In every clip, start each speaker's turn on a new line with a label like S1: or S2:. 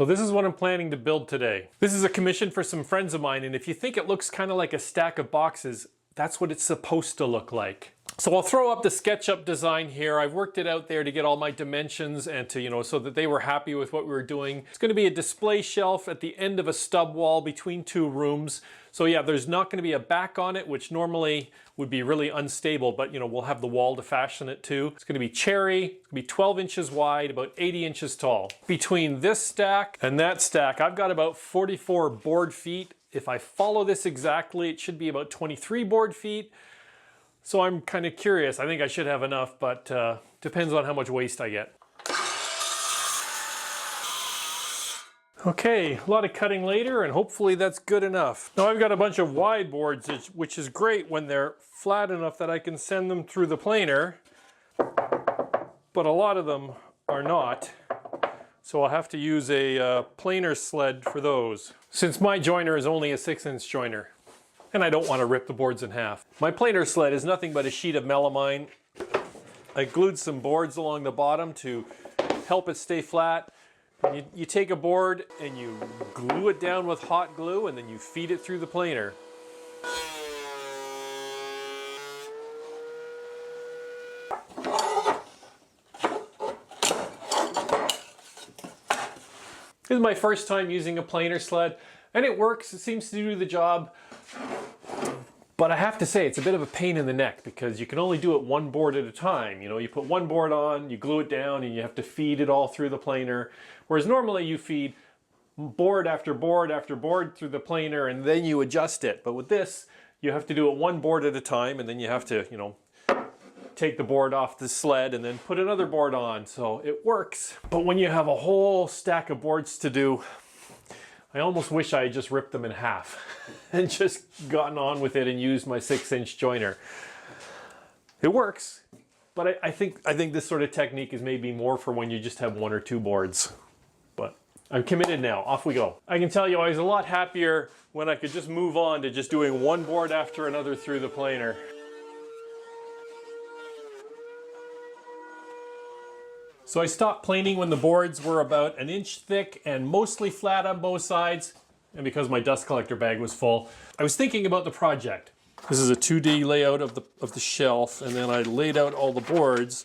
S1: So this is what I'm planning to build today. This is a commission for some friends of mine, and if you think it looks kind of like a stack of boxes, that's what it's supposed to look like. So I'll throw up the SketchUp design here. I've worked it out there to get all my dimensions and to, so that they were happy with what we were doing. It's going to be a display shelf at the end of a stub wall between two rooms. So yeah, there's not going to be a back on it, which normally would be really unstable, but we'll have the wall to fashion it to. It's going to be cherry, it's going to be 12 inches wide, about 80 inches tall. Between this stack and that stack, I've got about 44 board feet. If I follow this exactly, it should be about 23 board feet. So I'm kind of curious. I think I should have enough, but depends on how much waste I get. Okay, a lot of cutting later, and hopefully that's good enough. Now I've got a bunch of wide boards, which is great when they're flat enough that I can send them through the planer, but a lot of them are not. So I'll have to use a planer sled for those, since my joiner is only a 6-inch joiner. And I don't want to rip the boards in half. My planer sled is nothing but a sheet of melamine. I glued some boards along the bottom to help it stay flat. You take a board and you glue it down with hot glue, and then you feed it through the planer. This is my first time using a planer sled, and it works. It seems to do the job. But I have to say, it's a bit of a pain in the neck because you can only do it one board at a time. You put one board on, you glue it down, and you have to feed it all through the planer. Whereas normally you feed board after board after board through the planer, and then you adjust it. But with this, you have to do it one board at a time, and then you have to, take the board off the sled and then put another board on. So it works. But when you have a whole stack of boards to do, I almost wish I had just ripped them in half and just gotten on with it and used my 6-inch joiner. It works, but I think this sort of technique is maybe more for when you just have 1 or 2 boards. But I'm committed now. Off we go. I can tell you I was a lot happier when I could just move on to just doing one board after another through the planer. So I stopped planing when the boards were about 1 inch thick and mostly flat on both sides, and because my dust collector bag was full. I was thinking about the project. This is a 2D layout of the shelf, and then I laid out all the boards.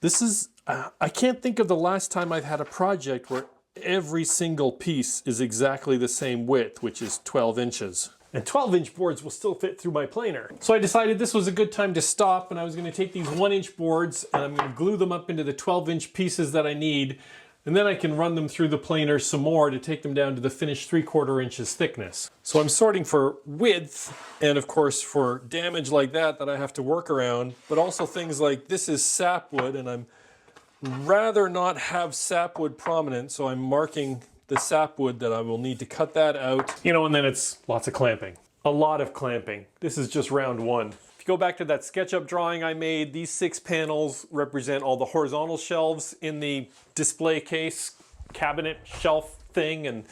S1: This is, I can't think of the last time I've had a project where every single piece is exactly the same width, which is 12 inches. And 12-inch boards will still fit through my planer. So I decided this was a good time to stop, and I was going to take these 1-inch boards and I'm going to glue them up into the 12-inch pieces that I need, and then I can run them through the planer some more to take them down to the finished 3/4 inches thickness. So I'm sorting for width, and of course for damage like that I have to work around, but also things like this is sapwood, and I'm rather not have sapwood prominent, so I'm marking the sapwood that I will need to cut that out. And then it's lots of clamping. A lot of clamping. This is just round 1. If you go back to that SketchUp drawing I made, these 6 panels represent all the horizontal shelves in the display case, cabinet shelf thing, and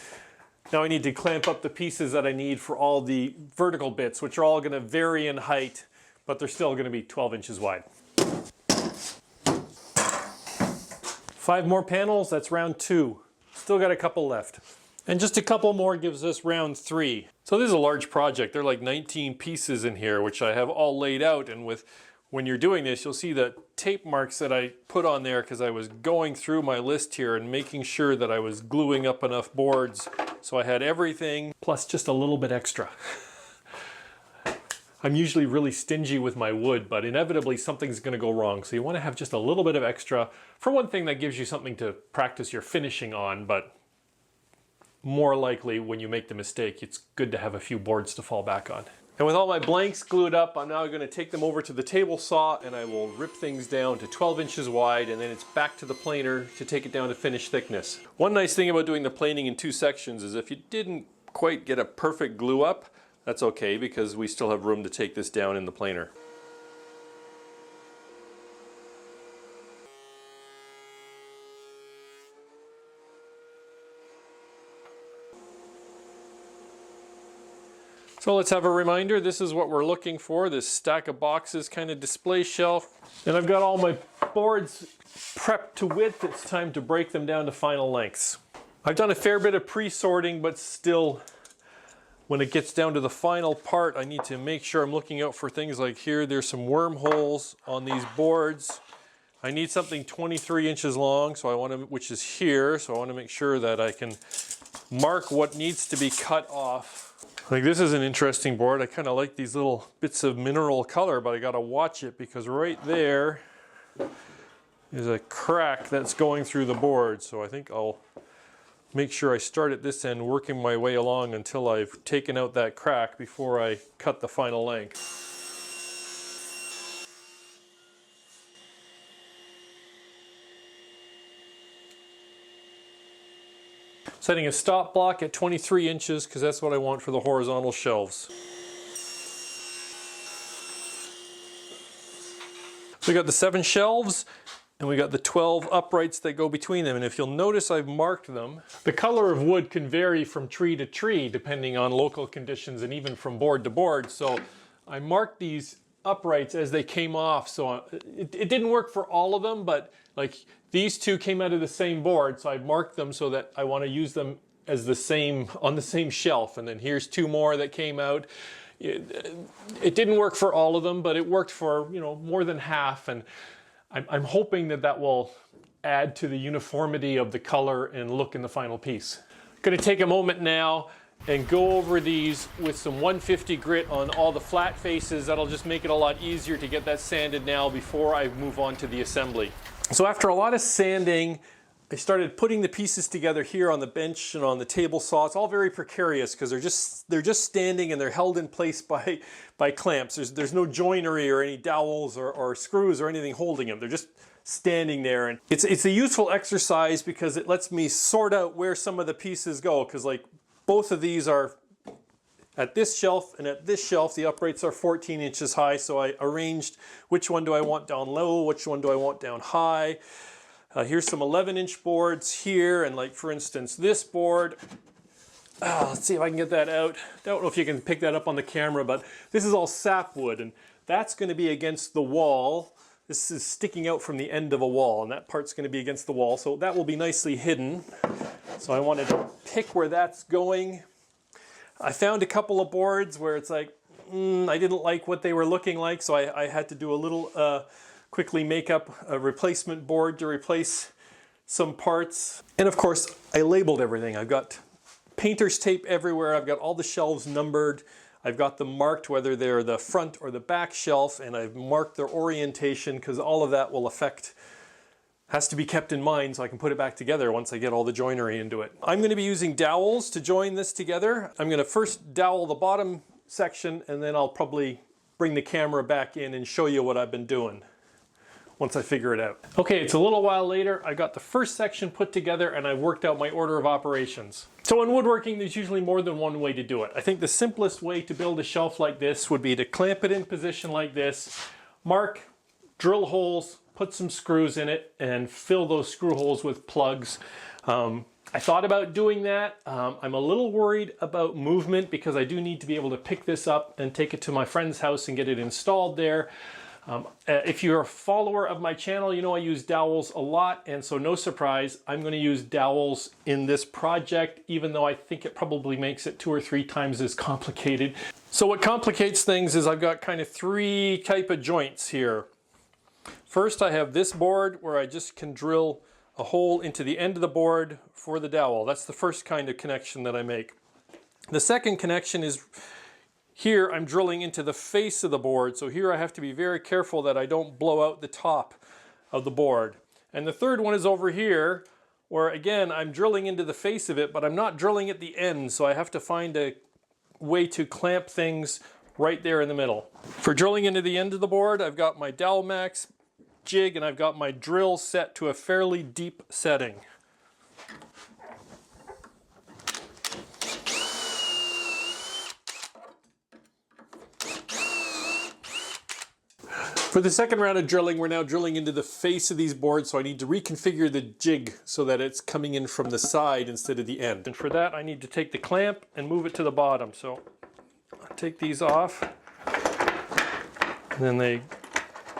S1: now I need to clamp up the pieces that I need for all the vertical bits, which are all going to vary in height, but they're still going to be 12 inches wide. 5 more panels, that's round 2. Still got a couple left. And just a couple more gives us round 3. So this is a large project. There are like 19 pieces in here, which I have all laid out. And when you're doing this, you'll see the tape marks that I put on there because I was going through my list here and making sure that I was gluing up enough boards. So I had everything plus just a little bit extra. I'm usually really stingy with my wood, but inevitably something's going to go wrong. So you want to have just a little bit of extra. For one thing, that gives you something to practice your finishing on, but more likely when you make the mistake, it's good to have a few boards to fall back on. And with all my blanks glued up, I'm now going to take them over to the table saw, and I will rip things down to 12 inches wide, and then it's back to the planer to take it down to finished thickness. One nice thing about doing the planing in 2 sections is if you didn't quite get a perfect glue up, that's okay, because we still have room to take this down in the planer. So let's have a reminder. This is what we're looking for, this stack of boxes kind of display shelf. And I've got all my boards prepped to width. It's time to break them down to final lengths. I've done a fair bit of pre-sorting, but still, when it gets down to the final part, I need to make sure I'm looking out for things like here. There's some wormholes on these boards. I need something 23 inches long, so I want to, which is here, so I want to make sure that I can mark what needs to be cut off. Like, this is an interesting board. I kind of like these little bits of mineral color, but I got to watch it because right there is a crack that's going through the board. So I think I'll make sure I start at this end, working my way along until I've taken out that crack before I cut the final length. Setting a stop block at 23 inches because that's what I want for the horizontal shelves. So we got the 7 shelves and we got the 12 uprights that go between them. And if you'll notice, I've marked them. The color of wood can vary from tree to tree depending on local conditions and even from board to board. So I marked these uprights as they came off. So it didn't work for all of them, but like these two came out of the same board, so I marked them so that I want to use them as the same, on the same shelf. And then here's 2 more that came out. It didn't work for all of them, but it worked for, you know, more than half. And I'm hoping that that will add to the uniformity of the color and look in the final piece. I'm going to take a moment now and go over these with some 150 grit on all the flat faces. That'll just make it a lot easier to get that sanded now before I move on to the assembly. So after a lot of sanding, I started putting the pieces together here on the bench and on the table saw. It's all very precarious because they're just standing and they're held in place by clamps. There's no joinery or any dowels or screws or anything holding them. They're just standing there, and it's a useful exercise because it lets me sort out where some of the pieces go, because like both of these are at this shelf and at this shelf, the uprights are 14 inches high, so I arranged which one do I want down low, which one do I want down high. Here's some 11-inch boards here, and like for instance this board, let's see if I can get that out. Don't know if you can pick that up on the camera, but this is all sapwood, and that's going to be against the wall. This is sticking out from the end of a wall, and that part's going to be against the wall, so that will be nicely hidden. So I wanted to pick where that's going. I found a couple of boards where it's like, I didn't like what they were looking like, so I had to do a little, quickly make up a replacement board to replace some parts. And of course, I labeled everything. I've got painter's tape everywhere. I've got all the shelves numbered. I've got them marked, whether they're the front or the back shelf, and I've marked their orientation because all of that will affect, has to be kept in mind so I can put it back together once I get all the joinery into it. I'm going to be using dowels to join this together. I'm going to first dowel the bottom section, and then I'll probably bring the camera back in and show you what I've been doing once I figure it out. Okay, it's a little while later. I got the first section put together and I worked out my order of operations. So in woodworking, there's usually more than one way to do it. I think the simplest way to build a shelf like this would be to clamp it in position like this, mark, drill holes, put some screws in it, and fill those screw holes with plugs. I thought about doing that. I'm a little worried about movement because I do need to be able to pick this up and take it to my friend's house and get it installed there. If you're a follower of my channel, you know I use dowels a lot, and so no surprise, I'm going to use dowels in this project, even though I think it probably makes it 2 or 3 times as complicated. So what complicates things is I've got kind of 3 type of joints here. First, I have this board where I just can drill a hole into the end of the board for the dowel. That's the first kind of connection that I make. The second connection is here I'm drilling into the face of the board, so here I have to be very careful that I don't blow out the top of the board. And the third one is over here, where again I'm drilling into the face of it, but I'm not drilling at the end, so I have to find a way to clamp things right there in the middle. For drilling into the end of the board, I've got my Dowelmax Jig and I've got my drill set to a fairly deep setting. For the second round of drilling, we're now drilling into the face of these boards, so I need to reconfigure the jig so that it's coming in from the side instead of the end. And for that, I need to take the clamp and move it to the bottom. So I'll take these off, and then they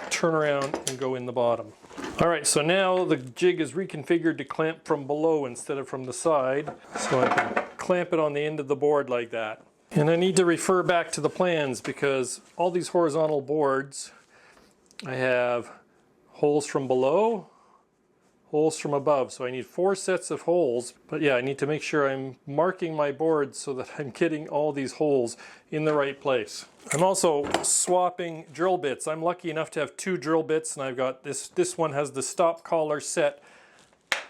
S1: turn around and go in the bottom. All right, so now the jig is reconfigured to clamp from below instead of from the side. So I can clamp it on the end of the board like that. And I need to refer back to the plans because all these horizontal boards, I have holes from below, holes from above. So I need 4 sets of holes. But yeah, I need to make sure I'm marking my board so that I'm getting all these holes in the right place. I'm also swapping drill bits. I'm lucky enough to have 2 drill bits, and I've got this one has the stop collar set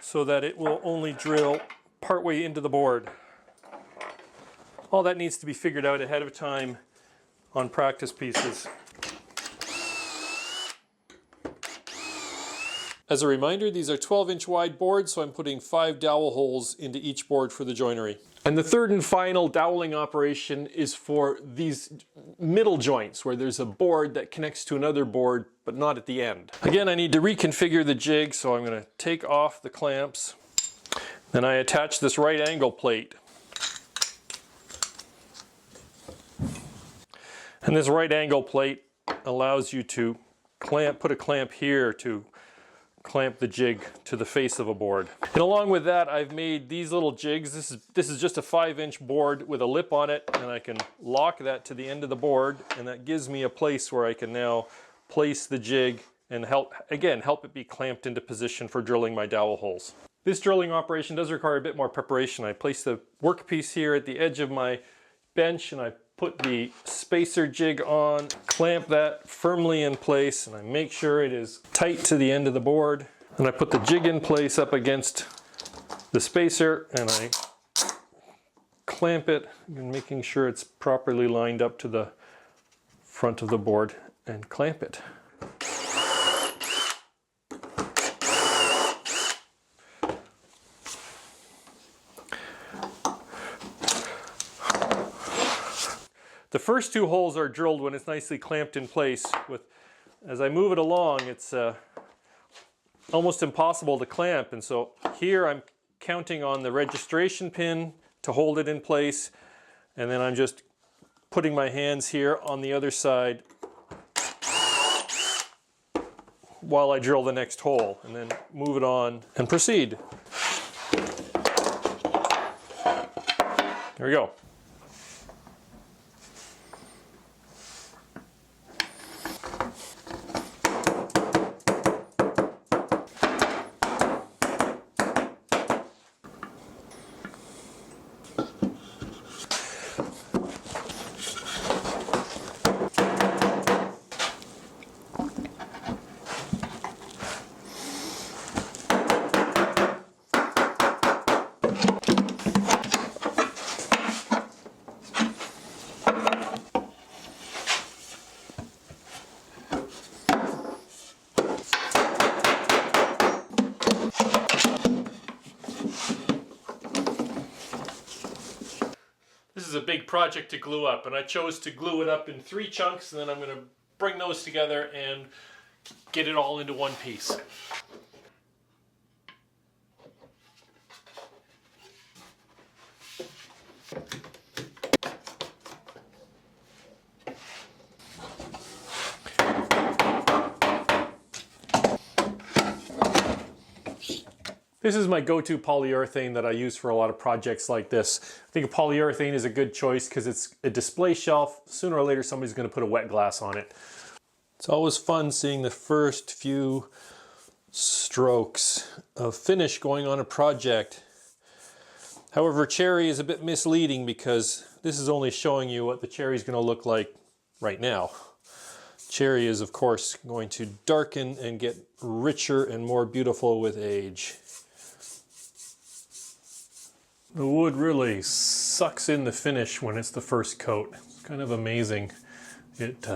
S1: so that it will only drill partway into the board. All that needs to be figured out ahead of time on practice pieces. As a reminder, these are 12-inch wide boards, so I'm putting 5 dowel holes into each board for the joinery. And the third and final doweling operation is for these middle joints where there's a board that connects to another board, but not at the end. Again, I need to reconfigure the jig, so I'm going to take off the clamps. Then I attach this right angle plate. And this right angle plate allows you to put a clamp here to clamp the jig to the face of a board. And along with that, I've made these little jigs. This is just a 5-inch board with a lip on it, and I can lock that to the end of the board, and that gives me a place where I can now place the jig and help it be clamped into position for drilling my dowel holes. This drilling operation does require a bit more preparation. I place the workpiece here at the edge of my bench, and I put the spacer jig on, clamp that firmly in place, and I make sure it is tight to the end of the board. And I put the jig in place up against the spacer, and I clamp it, making sure it's properly lined up to the front of the board, and clamp it. The first 2 holes are drilled when it's nicely clamped in place. As I move it along, it's almost impossible to clamp, and so here I'm counting on the registration pin to hold it in place, and then I'm just putting my hands here on the other side while I drill the next hole, and then move it on and proceed. There we go. This is a big project to glue up, and I chose to glue it up in 3 chunks, and then I'm going to bring those together and get it all into one piece. This is my go-to polyurethane that I use for a lot of projects like this. I think a polyurethane is a good choice because it's a display shelf. Sooner or later somebody's going to put a wet glass on it. It's always fun seeing the first few strokes of finish going on a project. However, cherry is a bit misleading because this is only showing you what the cherry is going to look like right now. Cherry is of course going to darken and get richer and more beautiful with age. The wood really sucks in the finish when it's the first coat. It's kind of amazing. It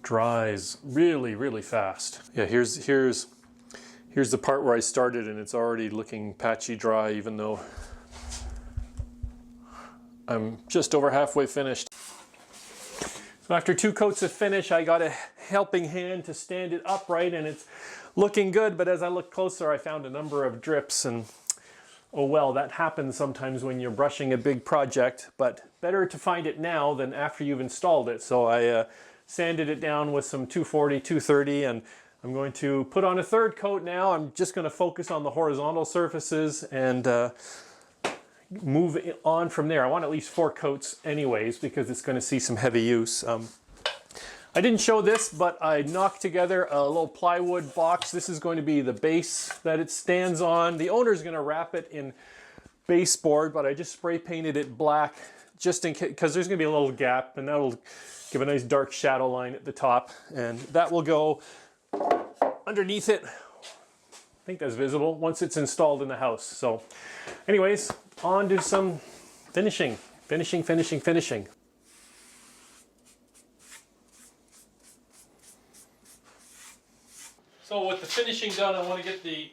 S1: dries really, really fast. Yeah, here's the part where I started, and it's already looking patchy dry, even though I'm just over halfway finished. So after 2 coats of finish, I got a helping hand to stand it upright, and it's looking good, but as I looked closer, I found a number of drips, and oh well, that happens sometimes when you're brushing a big project, but better to find it now than after you've installed it. So I sanded it down with some 240, 230, and I'm going to put on a third coat now. I'm just going to focus on the horizontal surfaces and move on from there. I want at least 4 coats anyways because it's going to see some heavy use. I didn't show this, but I knocked together a little plywood box. This is going to be the base that it stands on. The owner's going to wrap it in baseboard, but I just spray painted it black just in case, because there's going to be a little gap, and that'll give a nice dark shadow line at the top, and that will go underneath it. I think that's visible once it's installed in the house. So anyways, on to some finishing. So with the finishing done, I want to get the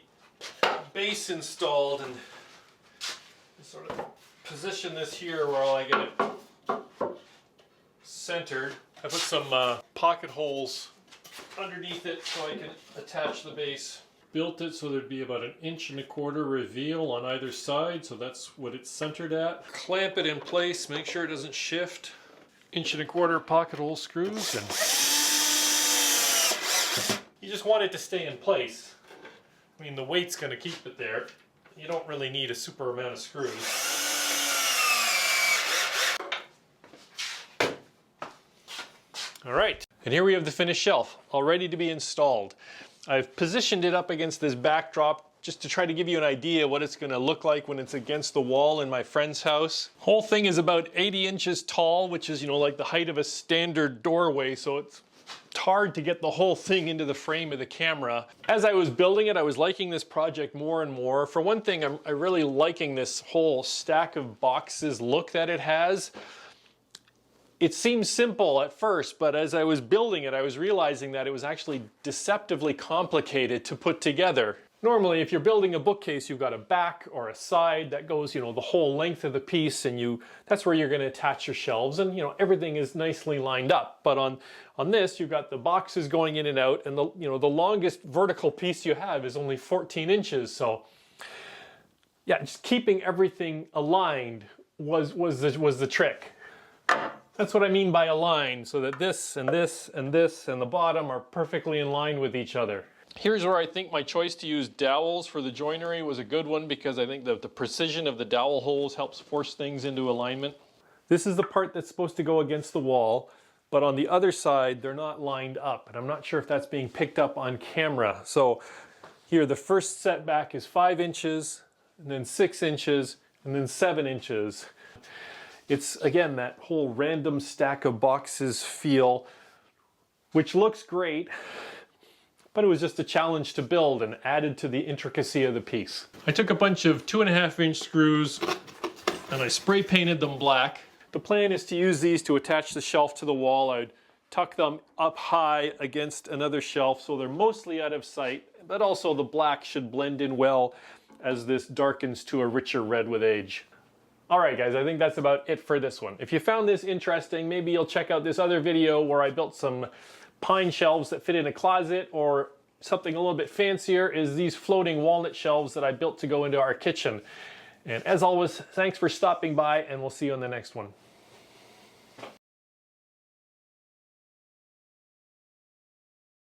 S1: base installed and sort of position this here where I get it centered. I put some pocket holes underneath it so I can attach the base. Built it so there'd be about 1.25 inches reveal on either side, so that's what it's centered at. Clamp it in place, make sure it doesn't shift. 1.25 inch pocket hole screws, and you just want it to stay in place. I mean, the weight's going to keep it there. You don't really need a super amount of screws. All right, and here we have the finished shelf, all ready to be installed. I've positioned it up against this backdrop just to try to give you an idea what it's going to look like when it's against the wall in my friend's house. Whole thing is about 80 inches tall, which is, you know, like the height of a standard doorway, so it's hard to get the whole thing into the frame of the camera. As I was building it, I was liking this project more and more. For one thing, I'm really liking this whole stack of boxes look that it has. It seems simple at first, but as I was building it, I was realizing that it was actually deceptively complicated to put together. Normally, if you're building a bookcase, you've got a back or a side that goes, you know, the whole length of the piece, and that's where you're going to attach your shelves, and, you know, everything is nicely lined up. But on this, you've got the boxes going in and out, and the longest vertical piece you have is only 14 inches. So, yeah, just keeping everything aligned was the trick. That's what I mean by aligned, so that this and this and this and the bottom are perfectly in line with each other. Here's where I think my choice to use dowels for the joinery was a good one, because I think that the precision of the dowel holes helps force things into alignment. This is the part that's supposed to go against the wall, but on the other side they're not lined up, and I'm not sure if that's being picked up on camera. So here the first setback is 5 inches, and then 6 inches, and then 7 inches. It's, again, that whole random stack of boxes feel, which looks great, but it was just a challenge to build and added to the intricacy of the piece. I took a bunch of 2.5 inch screws and I spray painted them black. The plan is to use these to attach the shelf to the wall. I'd tuck them up high against another shelf so they're mostly out of sight, but also the black should blend in well as this darkens to a richer red with age. Alright guys, I think that's about it for this one. If you found this interesting, maybe you'll check out this other video where I built some pine shelves that fit in a closet, or something a little bit fancier is these floating walnut shelves that I built to go into our kitchen. And as always, thanks for stopping by, and we'll see you on the next one.